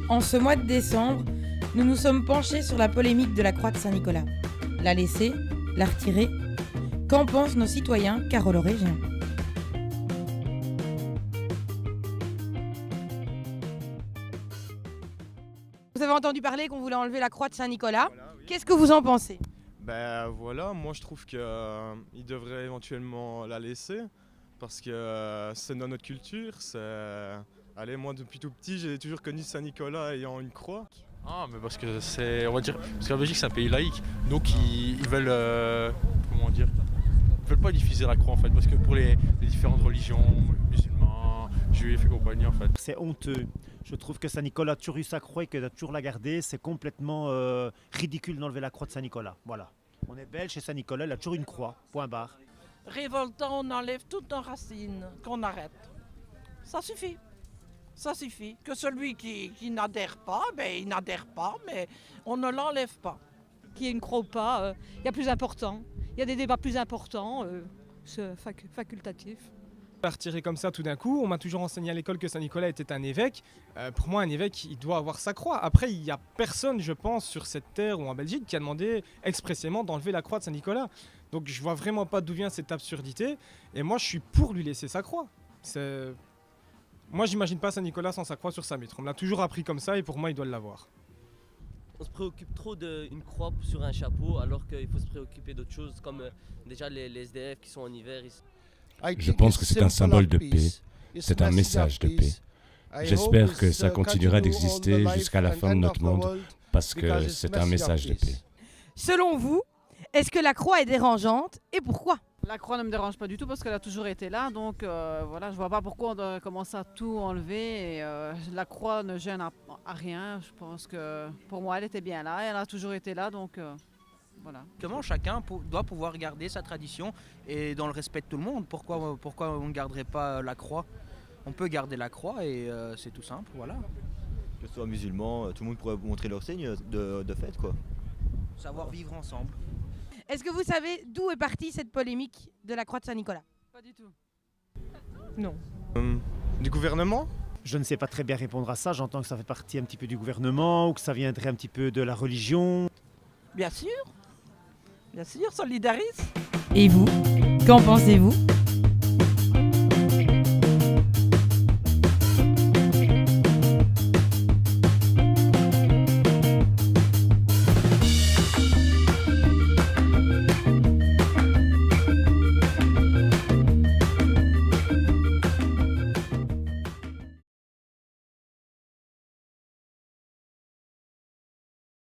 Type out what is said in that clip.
En ce mois de décembre, nous nous sommes penchés sur la polémique de la croix de Saint-Nicolas. La laisser, la retirer. Qu'en pensent nos citoyens carolo-régiens ? Vous avez entendu parler qu'on voulait enlever la croix de Saint-Nicolas. Voilà, oui. Qu'est-ce que vous en pensez ? Ben voilà, moi je trouve qu'il devrait éventuellement la laisser parce que c'est dans notre culture. Allez, moi depuis tout petit j'ai toujours connu Saint-Nicolas ayant une croix. Ah, mais parce que c'est, on va dire, parce que la Belgique c'est un pays laïque, donc ils veulent, comment dire, ils veulent pas diffuser la croix en fait, parce que pour les différentes religions, musulmans, juifs et compagnie en fait. C'est honteux. Je trouve que Saint-Nicolas a toujours eu sa croix et qu'il a toujours la garder. C'est complètement ridicule d'enlever la croix de Saint-Nicolas. Voilà. On est belge et Saint-Nicolas, il a toujours une croix. Point barre. Révoltant, on enlève toutes nos racines, qu'on arrête. Ça suffit. Ça suffit. Que celui qui n'adhère pas, ben, il n'adhère pas, mais on ne l'enlève pas. Qu'il y ait une croix ou pas, il y a plus important. Il y a des débats plus importants, c'est facultatif. La retirer comme ça tout d'un coup, on m'a toujours enseigné à l'école que Saint-Nicolas était un évêque. Pour moi, un évêque, il doit avoir sa croix. Après, il n'y a personne, je pense, sur cette terre ou en Belgique qui a demandé expressément d'enlever la croix de Saint-Nicolas. Donc je vois vraiment pas d'où vient cette absurdité. Et moi, je suis pour lui laisser sa croix. Moi, j'imagine pas Saint-Nicolas sans sa croix sur sa mitre. On me l'a toujours appris comme ça et pour moi, il doit l'avoir. On se préoccupe trop d'une croix sur un chapeau alors qu'il faut se préoccuper d'autres choses comme déjà les SDF qui sont en hiver. Je pense que c'est un symbole de paix, c'est un message de paix. J'espère que ça continuera d'exister jusqu'à la fin de notre monde parce que c'est un message de paix. Selon vous, est-ce que la croix est dérangeante et pourquoi ? La croix ne me dérange pas du tout parce qu'elle a toujours été là, donc voilà, je vois pas pourquoi on doit commencer à tout enlever. Et, la croix ne gêne à rien, je pense que pour moi elle était bien là, elle a toujours été là, donc voilà. Comment chacun doit pouvoir garder sa tradition et dans le respect de tout le monde. Pourquoi on ne garderait pas la croix ? On peut garder la croix et c'est tout simple, voilà. Que ce soit musulman, tout le monde pourrait montrer leur signe de fête, quoi. Savoir vivre ensemble. Est-ce que vous savez d'où est partie cette polémique de la croix de Saint-Nicolas ? Pas du tout. Non. Du gouvernement ? Je ne sais pas très bien répondre à ça. J'entends que ça fait partie un petit peu du gouvernement ou que ça viendrait un petit peu de la religion. Bien sûr, solidarisme. Et vous, qu'en pensez-vous ?